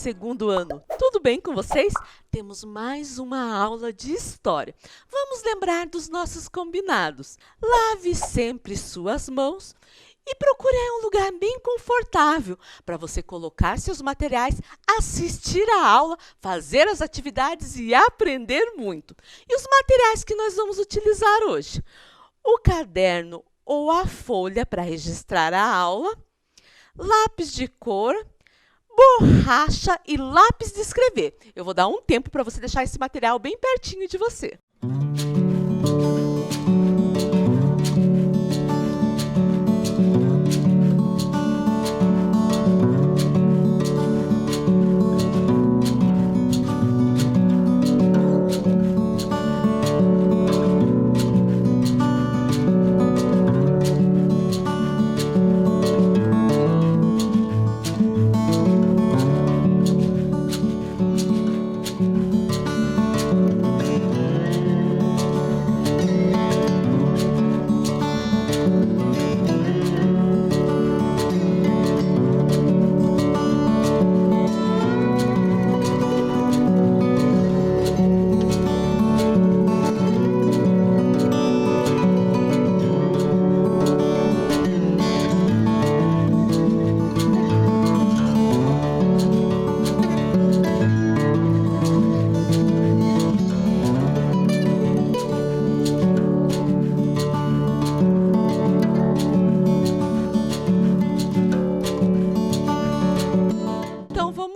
segundo ano. Tudo bem com vocês? Temos mais uma aula de história. Vamos lembrar dos nossos combinados. Lave sempre suas mãos e procure um lugar bem confortável para você colocar seus materiais, assistir a aula, fazer as atividades e aprender muito. E os materiais que nós vamos utilizar hoje? O caderno ou a folha para registrar a aula, lápis de cor, borracha e lápis de escrever. Eu vou dar um tempo para você deixar esse material bem pertinho de você.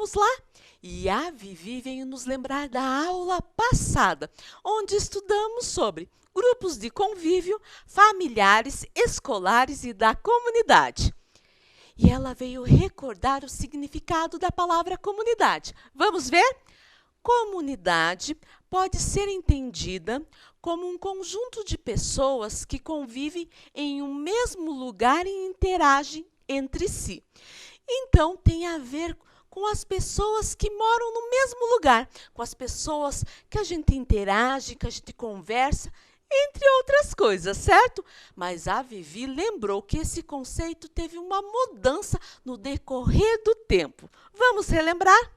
Vamos lá? E a Vivi veio nos lembrar da aula passada, onde estudamos sobre grupos de convívio, familiares, escolares e da comunidade. E ela veio recordar o significado da palavra comunidade. Vamos ver? Comunidade pode ser entendida como um conjunto de pessoas que convivem em um mesmo lugar e interagem entre si. Então, tem a ver com as pessoas que moram no mesmo lugar, com as pessoas que a gente interage, que a gente conversa, entre outras coisas, certo? Mas a Vivi lembrou que esse conceito teve uma mudança no decorrer do tempo. Vamos relembrar?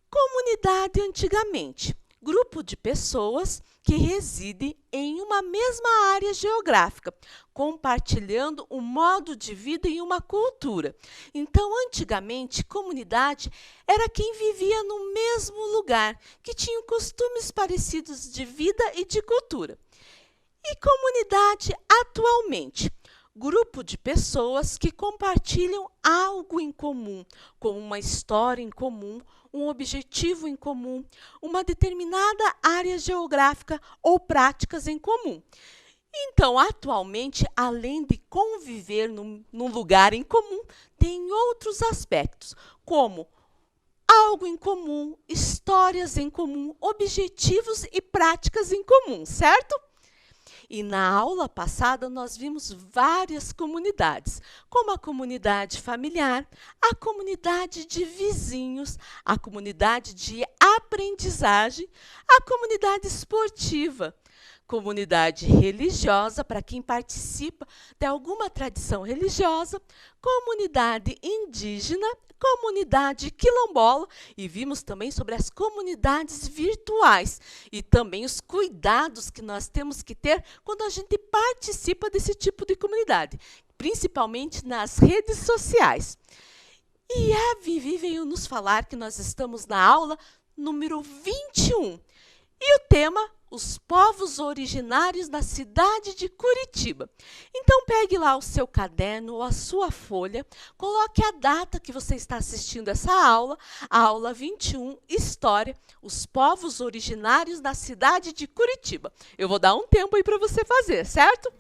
Comunidade antigamente, grupo de pessoas que residem em uma mesma área geográfica, compartilhando um modo de vida e uma cultura. Então, antigamente, comunidade era quem vivia no mesmo lugar, que tinha costumes parecidos de vida e de cultura. E comunidade atualmente? Grupo de pessoas que compartilham algo em comum, como uma história em comum, um objetivo em comum, uma determinada área geográfica ou práticas em comum. Então, atualmente, além de conviver num lugar em comum, tem outros aspectos, como algo em comum, histórias em comum, objetivos e práticas em comum, certo? E na aula passada nós vimos várias comunidades, como a comunidade familiar, a comunidade de vizinhos, a comunidade de aprendizagem, a comunidade esportiva, comunidade religiosa, para quem participa de alguma tradição religiosa, comunidade indígena, comunidade quilombola, e vimos também sobre as comunidades virtuais e também os cuidados que nós temos que ter quando a gente participa desse tipo de comunidade, principalmente nas redes sociais. E a Vivi veio nos falar que nós estamos na aula número 21 e o tema: os povos originários na cidade de Curitiba. Então, pegue lá o seu caderno ou a sua folha, coloque a data que você está assistindo essa aula, a aula 21, História, os povos originários na cidade de Curitiba. Eu vou dar um tempo aí para você fazer, certo?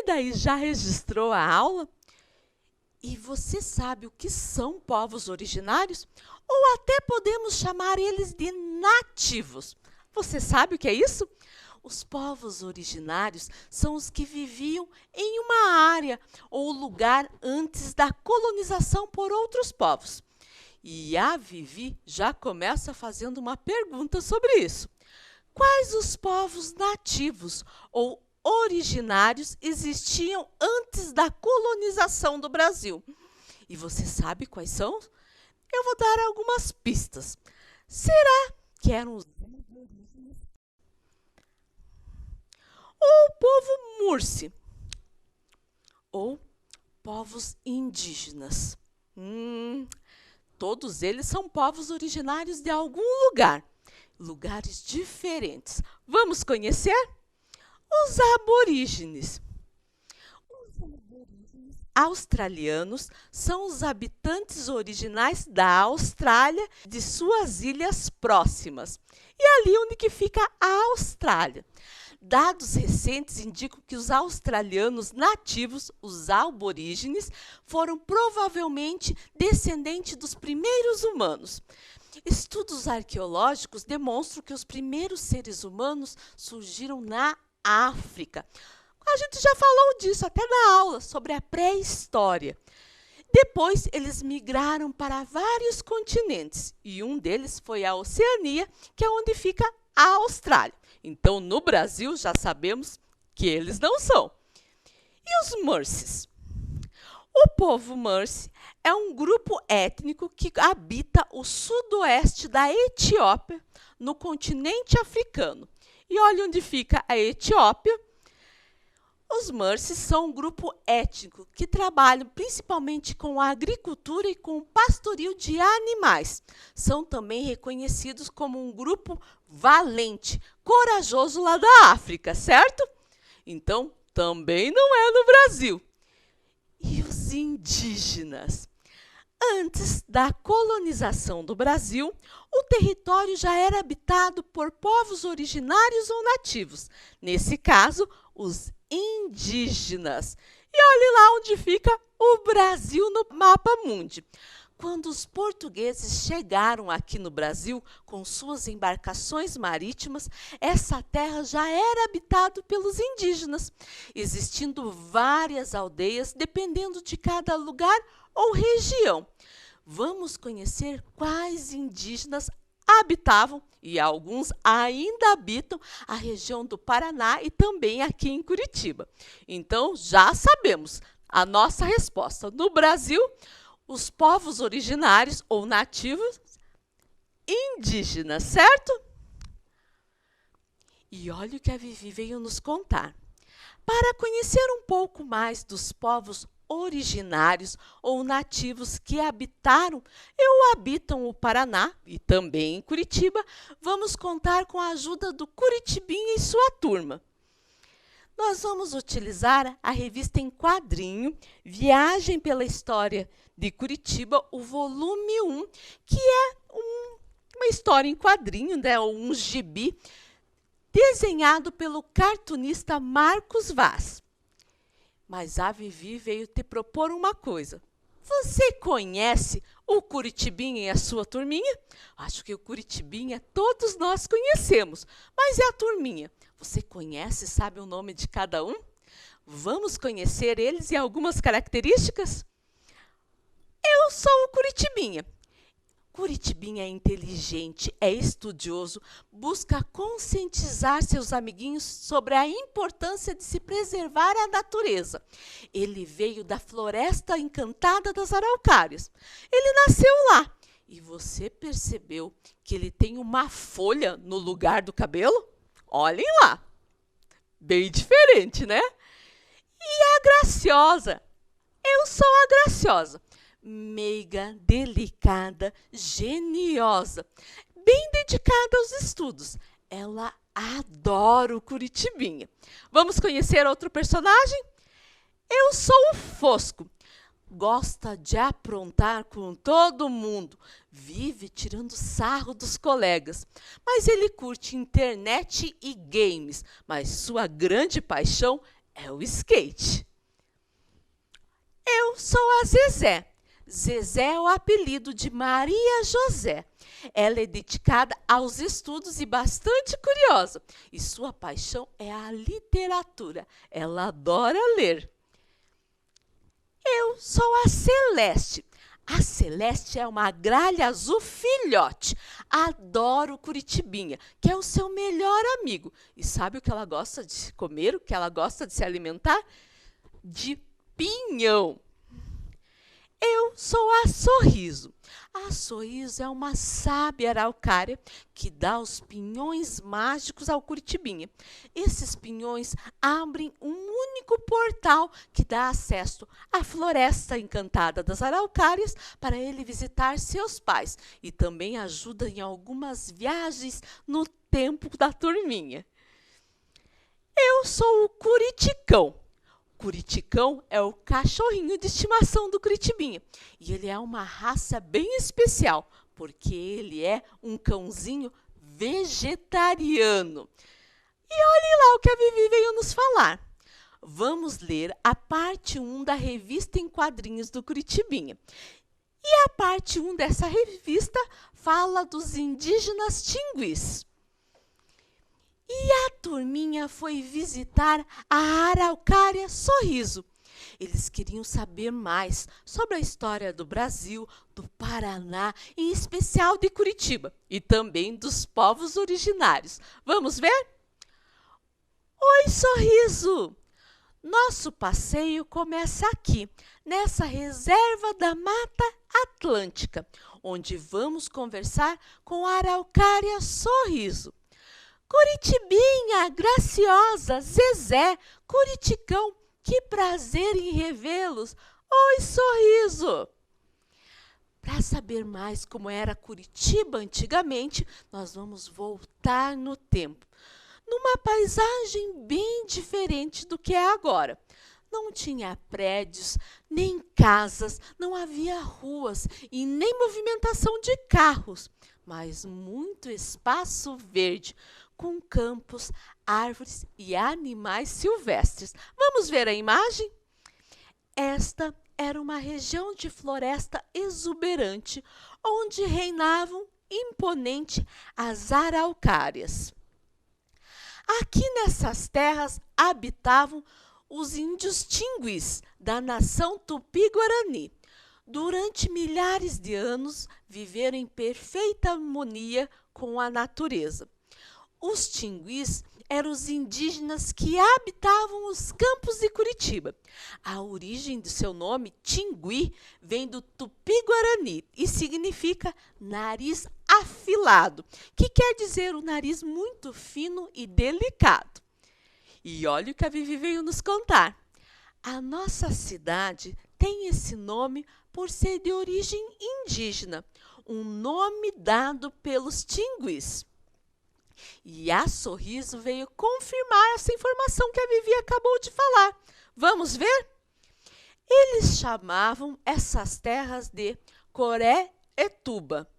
daí já registrou a aula? E você sabe o que são povos originários? Ou até podemos chamar eles de nativos. Você sabe o que é isso? Os povos originários são os que viviam em uma área ou lugar antes da colonização por outros povos. E a Vivi já começa fazendo uma pergunta sobre isso. Quais os povos nativos ou originários existiam antes da colonização do Brasil? E você sabe quais são? Eu vou dar algumas pistas. Será que eram os ou o povo Mursi? Ou povos indígenas? Todos eles são povos originários de algum lugar. Lugares diferentes. Vamos conhecer? Os aborígenes. Os aborígenes australianos são os habitantes originais da Austrália, de suas ilhas próximas. E ali onde que fica a Austrália. Dados recentes indicam que os australianos nativos, os aborígenes, foram provavelmente descendentes dos primeiros humanos. Estudos arqueológicos demonstram que os primeiros seres humanos surgiram na África. A gente já falou disso até na aula, sobre a pré-história. Depois, eles migraram para vários continentes, e um deles foi a Oceania, que é onde fica a Austrália. Então, no Brasil, já sabemos que eles não são. E os Mursis? O povo Mursi é um grupo étnico que habita o sudoeste da Etiópia, no continente africano. E olha onde fica a Etiópia. Os Mursis são um grupo étnico que trabalham principalmente com a agricultura e com o pastoril de animais. São também reconhecidos como um grupo valente, corajoso lá da África, certo? Então, também não é no Brasil. E os indígenas? Antes da colonização do Brasil, o território já era habitado por povos originários ou nativos. Nesse caso, os indígenas. E olhe lá onde fica o Brasil no mapa mundi. Quando os portugueses chegaram aqui no Brasil com suas embarcações marítimas, essa terra já era habitada pelos indígenas, existindo várias aldeias dependendo de cada lugar ou região. Vamos conhecer quais indígenas habitavam, e alguns ainda habitam, a região do Paraná e também aqui em Curitiba. Então, já sabemos a nossa resposta. No Brasil, os povos originários ou nativos indígenas, certo? E olha o que a Vivi veio nos contar. Para conhecer um pouco mais dos povos originários ou nativos que habitaram ou habitam o Paraná e também em Curitiba, vamos contar com a ajuda do Curitibinha e sua turma. Nós vamos utilizar a revista em quadrinho Viagem pela História de Curitiba, o volume 1, que é uma história em quadrinho, né, um gibi, desenhado pelo cartunista Marcos Vaz. Mas a Vivi veio te propor uma coisa. Você conhece o Curitibinha e a sua turminha? Acho que o Curitibinha todos nós conhecemos, mas é a turminha. Você conhece, sabe o nome de cada um? Vamos conhecer eles e algumas características? Eu sou o Curitibinha. Curitibinha é inteligente, é estudioso, busca conscientizar seus amiguinhos sobre a importância de se preservar a natureza. Ele veio da Floresta Encantada das Araucárias. Ele nasceu lá. E você percebeu que ele tem uma folha no lugar do cabelo? Olhem lá. Bem diferente, né? E a Graciosa? Eu sou a Graciosa. Meiga, delicada, geniosa, bem dedicada aos estudos. Ela adora o Curitibinha. Vamos conhecer outro personagem? Eu sou o Fosco. Gosta de aprontar com todo mundo. Vive tirando sarro dos colegas. Mas ele curte internet e games. Mas sua grande paixão É o skate. Eu sou a Zezé. Zezé é o apelido de Maria José. Ela é dedicada aos estudos e bastante curiosa. E sua paixão é a literatura. Ela adora ler. Eu sou a Celeste. A Celeste é uma gralha azul filhote. Adoro Curitibinha, que é o seu melhor amigo. E sabe o que ela gosta de comer? O que ela gosta de se alimentar? De pinhão. Eu sou a Sorriso. A Sorriso é uma sábia araucária que dá os pinhões mágicos ao Curitibinha. Esses pinhões abrem um único portal que dá acesso à floresta encantada das araucárias para ele visitar seus pais e também ajuda em algumas viagens no tempo da turminha. Eu sou o Curiticão. Curiticão é o cachorrinho de estimação do Curitibinha. E ele é uma raça bem especial, porque ele é um cãozinho vegetariano. E olhe lá o que a Vivi veio nos falar. Vamos ler a parte 1 da revista em quadrinhos do Curitibinha. E a parte 1 dessa revista fala dos indígenas tinguis. E a turminha foi visitar a araucária Sorriso. Eles queriam saber mais sobre a história do Brasil, do Paraná, em especial de Curitiba, e também dos povos originários. Vamos ver? Oi, Sorriso! Nosso passeio começa aqui, nessa reserva da Mata Atlântica, onde vamos conversar com a araucária Sorriso. Curitibinha, Graciosa, Zezé, Curiticão, que prazer em revê-los. Oi, Sorriso! Para saber mais como era Curitiba antigamente, nós vamos voltar no tempo, numa paisagem bem diferente do que é agora. Não tinha prédios, nem casas, não havia ruas e nem movimentação de carros, mas muito espaço verde, com campos, árvores e animais silvestres. Vamos ver a imagem? Esta era uma região de floresta exuberante, onde reinavam imponente as araucárias. Aqui nessas terras habitavam os índios tinguis da nação Tupi-Guarani. Durante milhares de anos, viveram em perfeita harmonia com a natureza. Os tinguis eram os indígenas que habitavam os campos de Curitiba. A origem do seu nome, Tingui, vem do Tupi-Guarani e significa nariz afilado, que quer dizer o nariz muito fino e delicado. E olha o que a Vivi veio nos contar. A nossa cidade tem esse nome por ser de origem indígena, um nome dado pelos tinguis. E a Sorriso veio confirmar essa informação que a Vivi acabou de falar. Vamos ver? Eles chamavam essas terras de Coré-Etuba.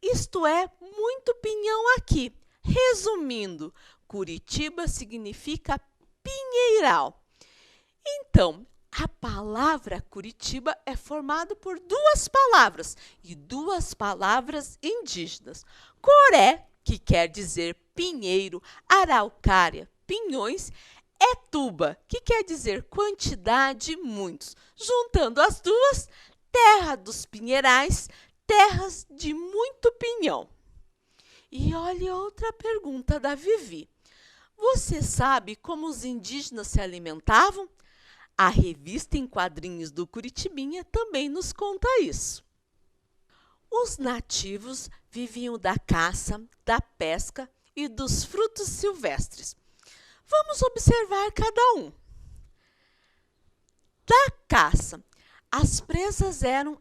Isto é, muito pinhão aqui. Resumindo, Curitiba significa pinheiral. Então, a palavra Curitiba é formada por duas palavras e duas palavras indígenas. Coré, que quer dizer pinheiro, araucária, pinhões, Etuba, que quer dizer quantidade, muitos. Juntando as duas, terra dos pinheirais, terras de muito pinhão. E olha outra pergunta da Vivi. Você sabe como os indígenas se alimentavam? A revista em quadrinhos do Curitibinha também nos conta isso. Os nativos viviam da caça, da pesca e dos frutos silvestres. Vamos observar cada um. Da caça, as presas eram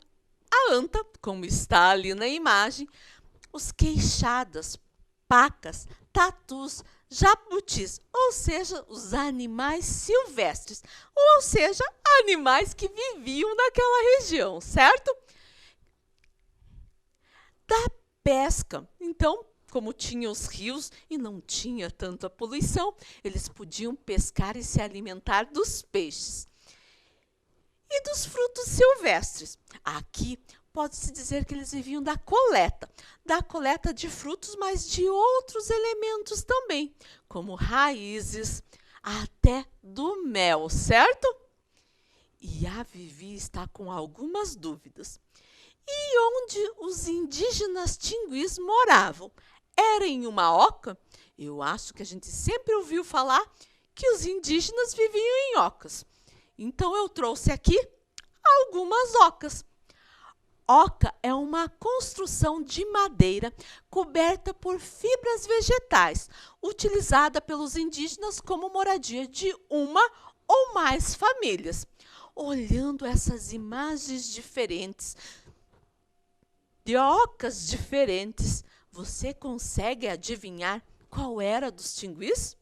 a anta, como está ali na imagem, os queixadas, pacas, tatus, jabutis, ou seja, os animais silvestres, ou seja, animais que viviam naquela região, certo? Da pesca, então, como tinha os rios e não tinha tanta poluição, eles podiam pescar e se alimentar dos peixes e dos frutos silvestres. Aqui pode-se dizer que eles viviam da coleta de frutos, mas de outros elementos também, como raízes, até do mel, certo? E a Vivi está com algumas dúvidas. E onde os indígenas tinguis moravam? Era em uma oca? Eu acho que a gente sempre ouviu falar que os indígenas viviam em ocas. Então eu trouxe aqui algumas ocas. Oca é uma construção de madeira coberta por fibras vegetais, utilizada pelos indígenas como moradia de uma ou mais famílias. Olhando essas imagens diferentes, de ocas diferentes, você consegue adivinhar qual era dos tinguis?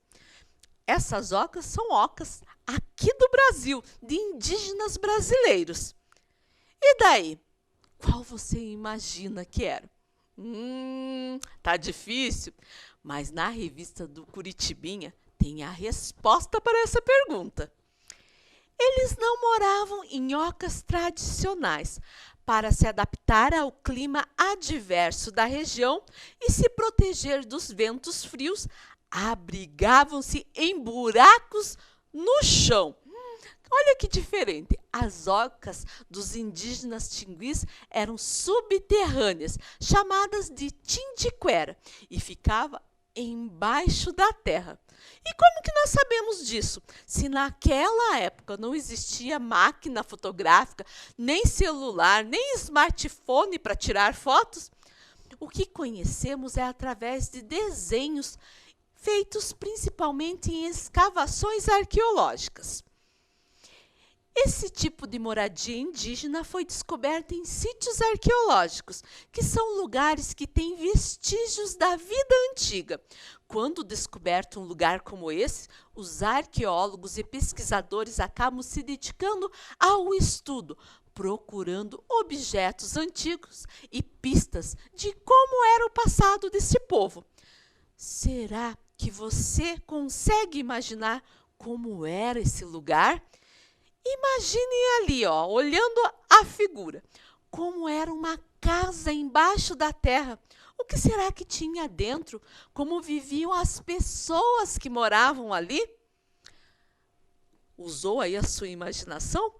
Essas ocas são ocas aqui do Brasil, de indígenas brasileiros. E daí? Qual você imagina que era? Tá difícil, mas na revista do Curitibinha tem a resposta para essa pergunta. Eles não moravam em ocas tradicionais. Para se adaptar ao clima adverso da região e se proteger dos ventos frios, abrigavam-se em buracos no chão. Olha que diferente. As ocas dos indígenas tinguis eram subterrâneas, chamadas de tindiquera, e ficava embaixo da terra. E como que nós sabemos disso? Se naquela época não existia máquina fotográfica, nem celular, nem smartphone para tirar fotos, o que conhecemos é através de desenhos feitos principalmente em escavações arqueológicas. Esse tipo de moradia indígena foi descoberto em sítios arqueológicos, que são lugares que têm vestígios da vida antiga. Quando descoberto um lugar como esse, os arqueólogos e pesquisadores acabam se dedicando ao estudo, procurando objetos antigos e pistas de como era o passado desse povo. Será que você consegue imaginar como era esse lugar? Imaginem ali, ó, olhando a figura, como era uma casa embaixo da terra. O que será que tinha dentro? Como viviam as pessoas que moravam ali? Usou aí a sua imaginação?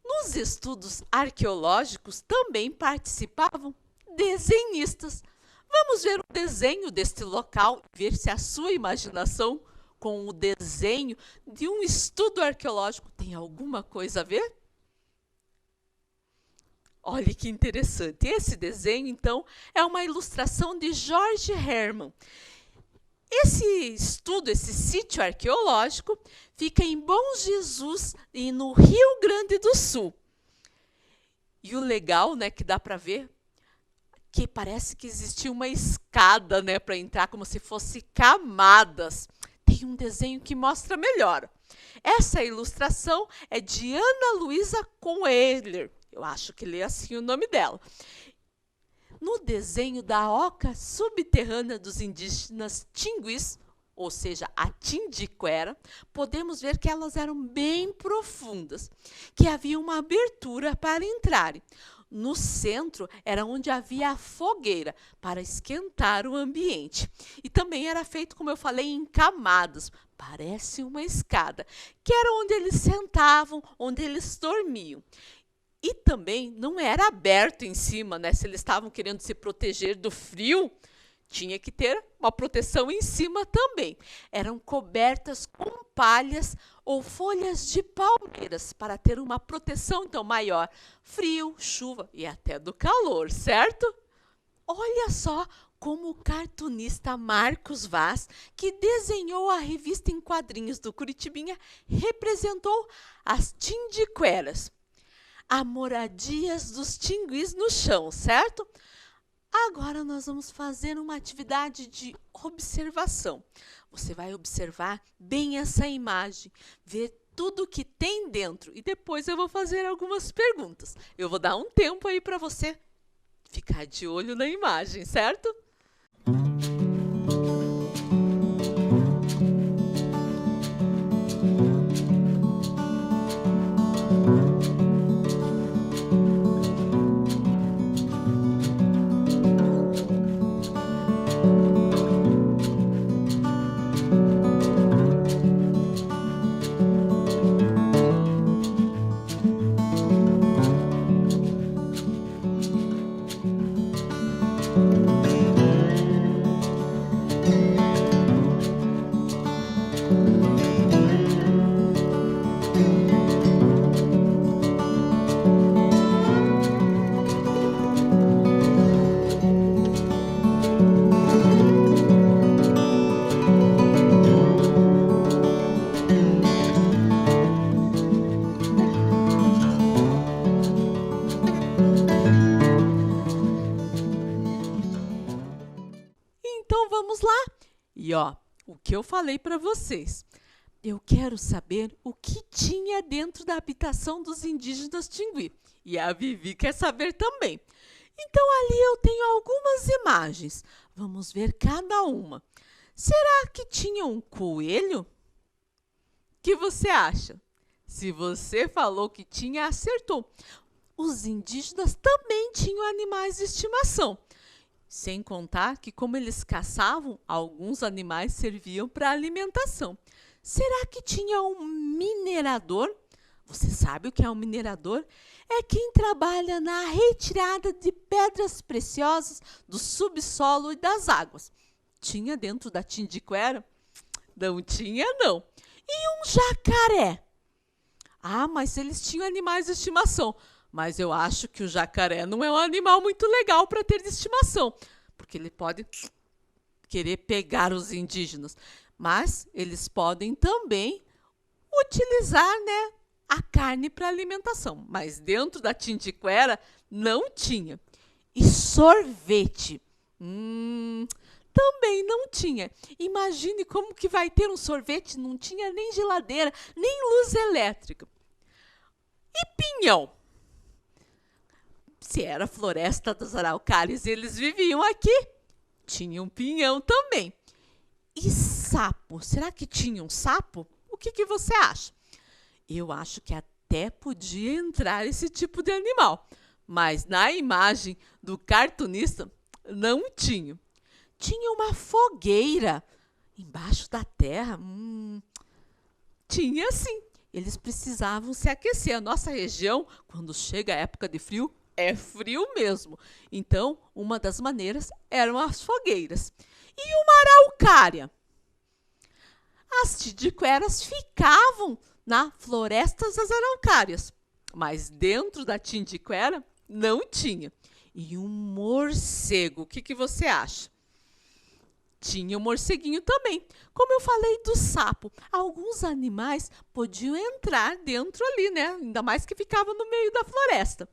Nos estudos arqueológicos também participavam desenhistas. Vamos ver o desenho deste local e ver se a sua imaginação com o desenho de um estudo arqueológico tem alguma coisa a ver? Olha que interessante. Esse desenho, então, é uma ilustração de Jorge Hermann. Esse estudo, esse sítio arqueológico, fica em Bom Jesus e no Rio Grande do Sul. E o legal, né, que dá para ver, que parece que existia uma escada, né, para entrar, como se fosse camadas. Tem um desenho que mostra melhor. Essa ilustração é de Ana Luísa Coelher. Eu acho que lê assim o nome dela. No desenho da oca subterrânea dos indígenas tinguis, ou seja, a tindiquera, podemos ver que elas eram bem profundas, que havia uma abertura para entrarem. No centro era onde havia a fogueira para esquentar o ambiente. E também era feito, como eu falei, em camadas, parece uma escada, que era onde eles sentavam, onde eles dormiam. E também não era aberto em cima, né? Se eles estavam querendo se proteger do frio, tinha que ter uma proteção em cima também. Eram cobertas com palhas ou folhas de palmeiras para ter uma proteção então maior, frio, chuva e até do calor, certo? Olha só como o cartunista Marcos Vaz, que desenhou a revista em quadrinhos do Curitibinha, representou as tindiqueras, as moradias dos tinguis no chão, certo? Agora nós vamos fazer uma atividade de observação. Você vai observar bem essa imagem, ver tudo que tem dentro e depois eu vou fazer algumas perguntas. Eu vou dar um tempo aí para você ficar de olho na imagem, certo? ó, o que eu falei para vocês. Eu quero saber o que tinha dentro da habitação dos indígenas Tingui. E a Vivi quer saber também. Então, ali eu tenho algumas imagens. Vamos ver cada uma. Será que tinha um coelho? O que você acha? Se você falou que tinha, acertou. Os indígenas também tinham animais de estimação. Sem contar que, como eles caçavam, alguns animais serviam para alimentação. Será que tinha um minerador? Você sabe o que é um minerador? É quem trabalha na retirada de pedras preciosas do subsolo e das águas. Tinha dentro da Tindiquera? Não tinha, não. E um jacaré? Ah, mas eles tinham animais de estimação. Mas eu acho que o jacaré não é um animal muito legal para ter de estimação, porque ele pode querer pegar os indígenas. Mas eles podem também utilizar, né, a carne para alimentação. Mas dentro da Tindiquera não tinha. E sorvete? Também não tinha. Imagine como que vai ter um sorvete, não tinha nem geladeira, nem luz elétrica. E pinhão? Se era a floresta dos araucárias e eles viviam aqui, tinha um pinhão também. E sapo? Será que tinha um sapo? O que você acha? Eu acho que até podia entrar esse tipo de animal, mas na imagem do cartunista não tinha. Tinha uma fogueira embaixo da terra. Tinha sim. Eles precisavam se aquecer. A nossa região, quando chega a época de frio, é frio mesmo. Então, uma das maneiras eram as fogueiras. E uma araucária? As Tindiqueras ficavam na floresta das araucárias, mas dentro da Tindiquera não tinha. E um morcego, o que você acha? Tinha um morceguinho também. Como eu falei do sapo, alguns animais podiam entrar dentro ali, né? Ainda mais que ficava no meio da floresta.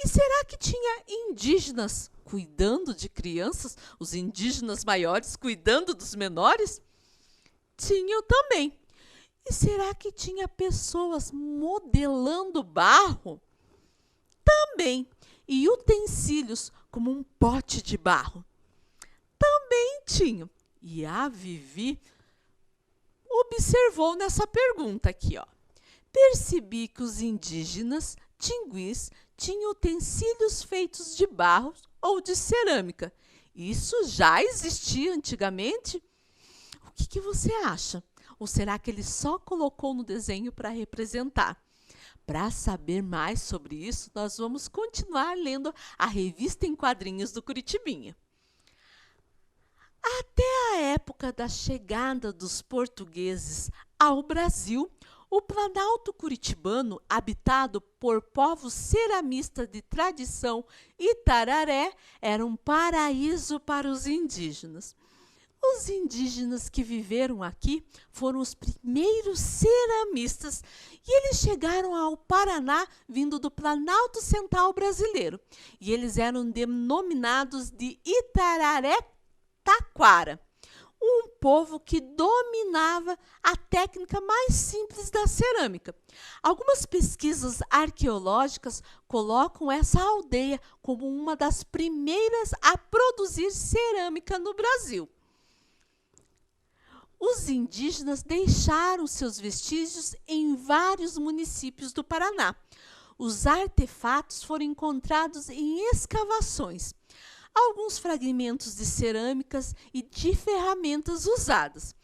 E será que tinha indígenas cuidando de crianças? Os indígenas maiores cuidando dos menores? Tinham também. E será que tinha pessoas modelando barro? Também. E utensílios como um pote de barro? Também tinham. E a Vivi observou nessa pergunta aqui, ó. Percebi que os indígenas tinguis tinham utensílios feitos de barro ou de cerâmica. Isso já existia antigamente? O que você acha? Ou será que ele só colocou no desenho para representar? Para saber mais sobre isso, nós vamos continuar lendo a revista em quadrinhos do Curitibinha. Até a época da chegada dos portugueses ao Brasil, o Planalto Curitibano, habitado por povos ceramistas de tradição Itararé, era um paraíso para os indígenas. Os indígenas que viveram aqui foram os primeiros ceramistas e eles chegaram ao Paraná vindo do Planalto Central brasileiro. E eles eram denominados de Itararé Taquara, um povo que dominava a técnica mais simples da cerâmica. Algumas pesquisas arqueológicas colocam essa aldeia como uma das primeiras a produzir cerâmica no Brasil. Os indígenas deixaram seus vestígios em vários municípios do Paraná. Os artefatos foram encontrados em escavações. Alguns fragmentos de cerâmicas e de ferramentas usadas.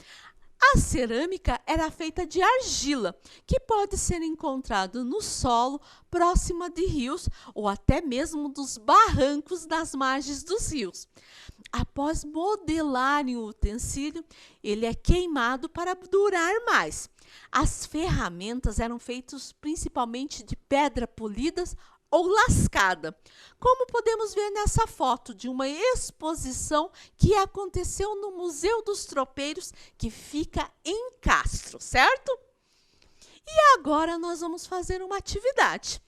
A cerâmica era feita de argila, que pode ser encontrado no solo, próxima de rios ou até mesmo dos barrancos nas margens dos rios. Após modelarem o utensílio, ele é queimado para durar mais. As ferramentas eram feitas principalmente de pedra polidas ou lascada, como podemos ver nessa foto de uma exposição que aconteceu no Museu dos Tropeiros, que fica em Castro, certo? E agora nós vamos fazer uma atividade.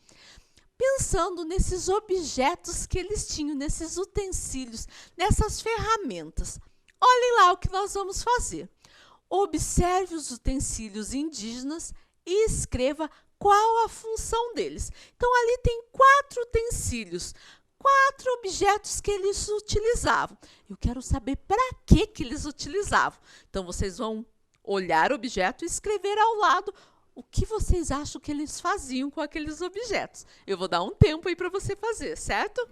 Pensando nesses objetos que eles tinham, nesses utensílios, nessas ferramentas. Olhem lá o que nós vamos fazer. Observe os utensílios indígenas e escreva qual a função deles. Então, ali tem 4 utensílios, 4 objetos que eles utilizavam. Eu quero saber para que eles utilizavam. Então, vocês vão olhar o objeto e escrever ao lado o que vocês acham que eles faziam com aqueles objetos. Eu vou dar um tempo aí para você fazer, certo?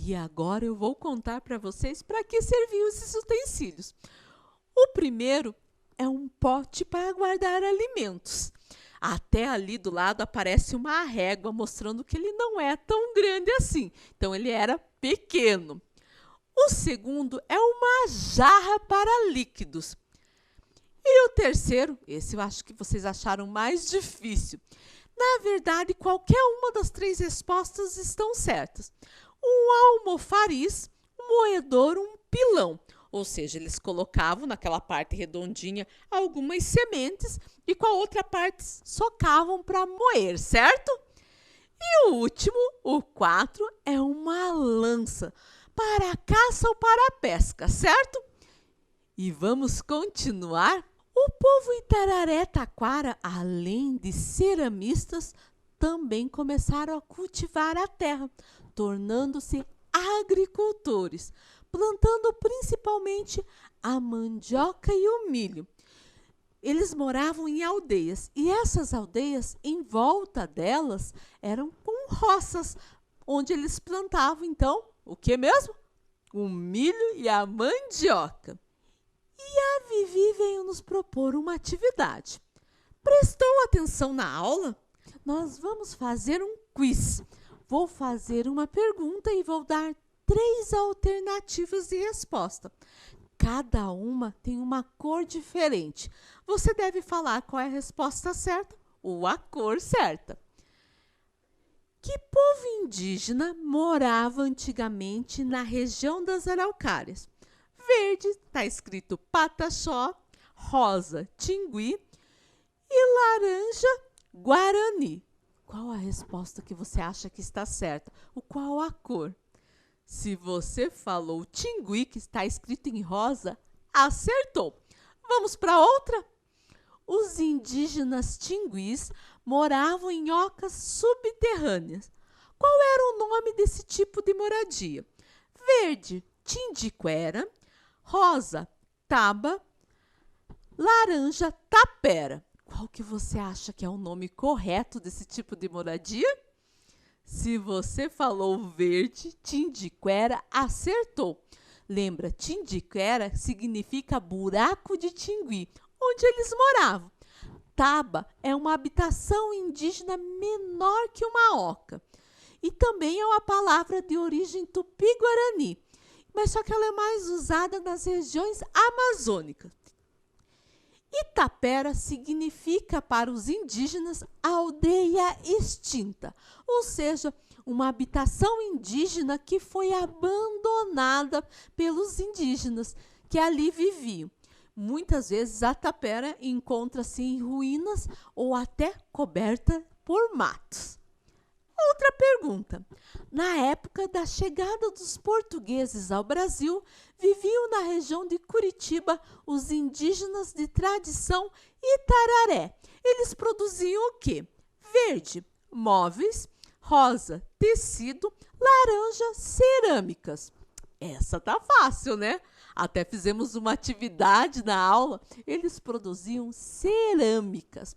E agora eu vou contar para vocês para que serviam esses utensílios. O primeiro é um pote para guardar alimentos. Até ali do lado aparece uma régua mostrando que ele não é tão grande assim. Então ele era pequeno. O segundo é uma jarra para líquidos. E o terceiro, esse eu acho que vocês acharam mais difícil. Na verdade, qualquer uma das três respostas estão certas. Um almofariz, um moedor, um pilão. Ou seja, eles colocavam naquela parte redondinha algumas sementes e com a outra parte socavam para moer, certo? E o último, o 4, é uma lança para a caça ou para a pesca, certo? E vamos continuar? O povo Itararé Taquara, além de ceramistas, também começaram a cultivar a terra, tornando-se agricultores, plantando principalmente a mandioca e o milho. Eles moravam em aldeias e essas aldeias, em volta delas, eram com roças, onde eles plantavam, então, o que mesmo? O milho e a mandioca. E a Vivi veio nos propor uma atividade. Prestou atenção na aula? Nós vamos fazer um quiz. Vou fazer uma pergunta e vou dar 3 alternativas de resposta. Cada uma tem uma cor diferente. Você deve falar qual é a resposta certa ou a cor certa. Que povo indígena morava antigamente na região das Araucárias? Verde está escrito Pataxó, rosa, Tingui e laranja, Guarani. Qual a resposta que você acha que está certa? Qual a cor? Se você falou Tingui, que está escrito em rosa, acertou. Vamos para outra? Os indígenas tinguis moravam em ocas subterrâneas. Qual era o nome desse tipo de moradia? Verde, Tindiquera, rosa, Taba, laranja, Tapera. Qual que você acha que é o nome correto desse tipo de moradia? Se você falou verde, Tindiquera, acertou. Lembra, Tindiquera significa buraco de tingui, onde eles moravam. Taba é uma habitação indígena menor que uma oca. E também é uma palavra de origem tupi-guarani, mas só que ela é mais usada nas regiões amazônicas. Itapera significa para os indígenas aldeia extinta, ou seja, uma habitação indígena que foi abandonada pelos indígenas que ali viviam. Muitas vezes a tapera encontra-se em ruínas ou até coberta por matos. Outra pergunta. Na época da chegada dos portugueses ao Brasil, viviam na região de Curitiba os indígenas de tradição Itararé. Eles produziam o quê? Verde, móveis, rosa, tecido, laranja, cerâmicas. Essa tá fácil, né? Até fizemos uma atividade na aula. Eles produziam cerâmicas.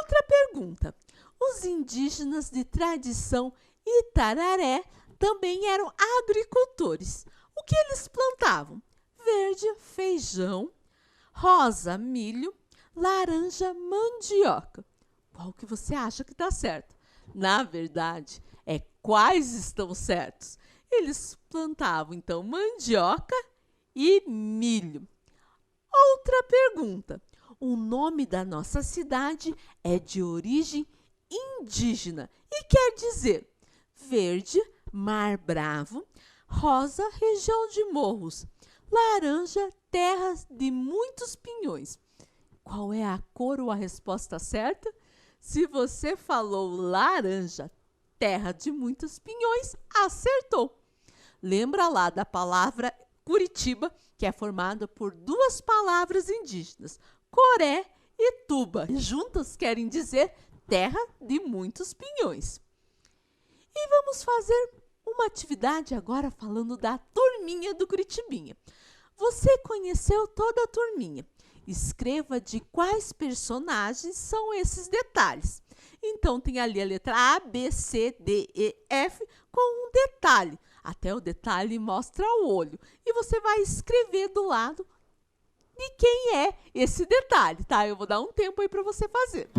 Outra pergunta. Os indígenas de tradição Itararé também eram agricultores. O que eles plantavam? Verde, feijão, rosa, milho, laranja, mandioca. Qual que você acha que está certo? Na verdade, é quais estão certos. Eles plantavam, então, mandioca e milho. Outra pergunta. O nome da nossa cidade é de origem indígena e quer dizer verde, mar bravo, rosa, região de morros, laranja, terras de muitos pinhões. Qual é a cor ou a resposta certa? Se você falou laranja, terra de muitos pinhões, acertou. Lembra lá da palavra Curitiba, que é formada por 2 palavras indígenas, Coré e Tuba. Juntas querem dizer terra de muitos pinhões. E vamos fazer uma atividade agora falando da turminha do Curitibinha. Você conheceu toda a turminha. Escreva de quais personagens são esses detalhes. Então, tem ali a letra A, B, C, D, E, F com um detalhe. até o detalhe mostra o olho. E você vai escrever do lado de quem é esse detalhe, tá? Eu vou dar um tempo aí para você fazer.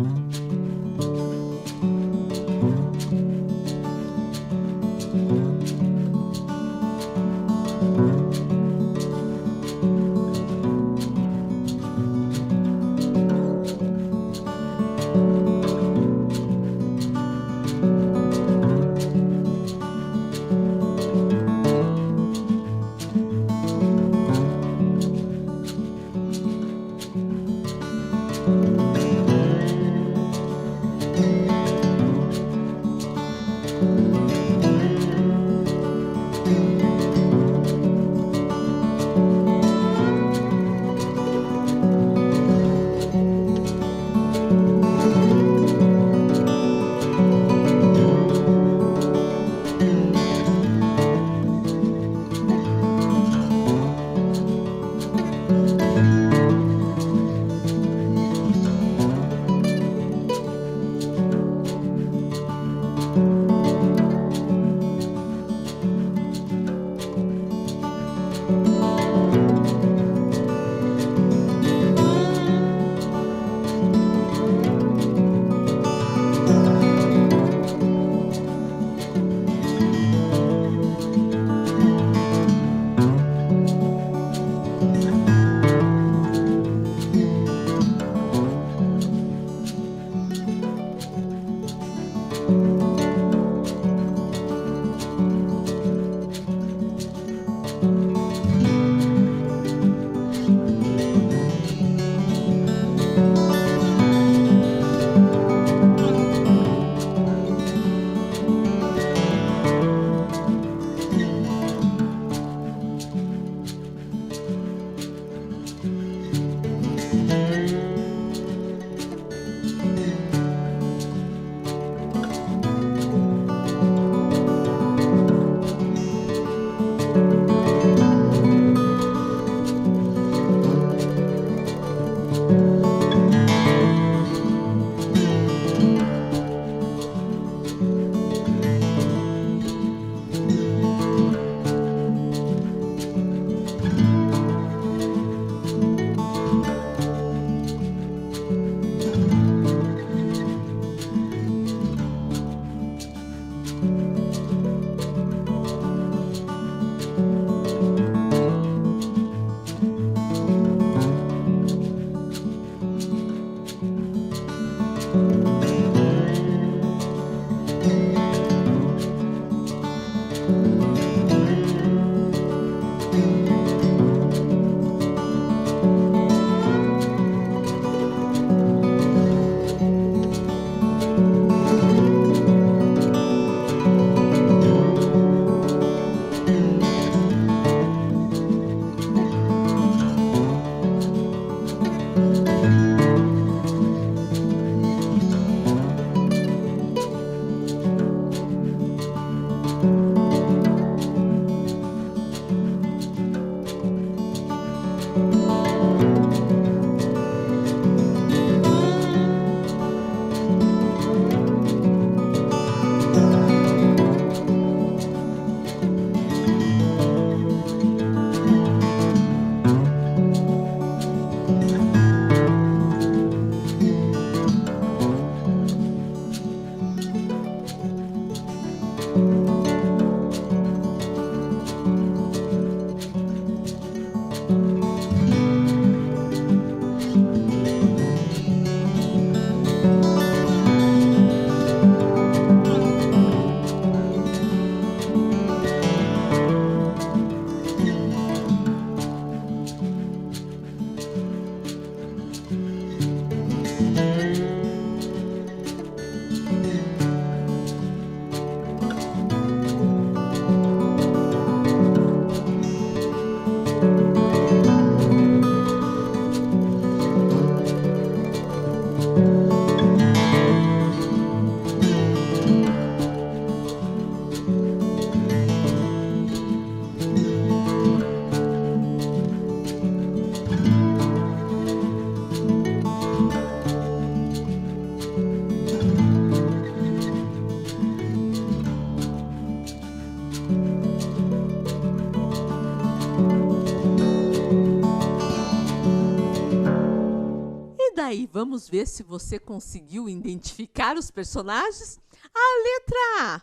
E daí, vamos ver se você conseguiu identificar os personagens? A letra A,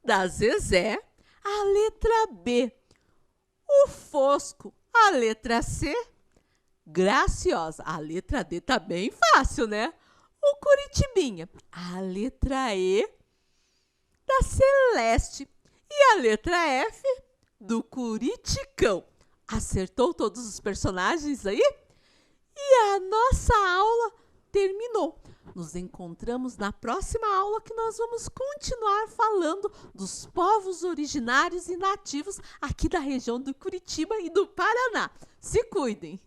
da Zezé. A letra B, o Fosco. A letra C, Graciosa. A letra D tá bem fácil, né? O Curitibinha. A letra E, da Celeste. E a letra F, do Curiticão. Acertou todos os personagens aí? E a nossa aula terminou. Nos encontramos na próxima aula, que nós vamos continuar falando dos povos originários e nativos aqui da região do Curitiba e do Paraná. Se cuidem!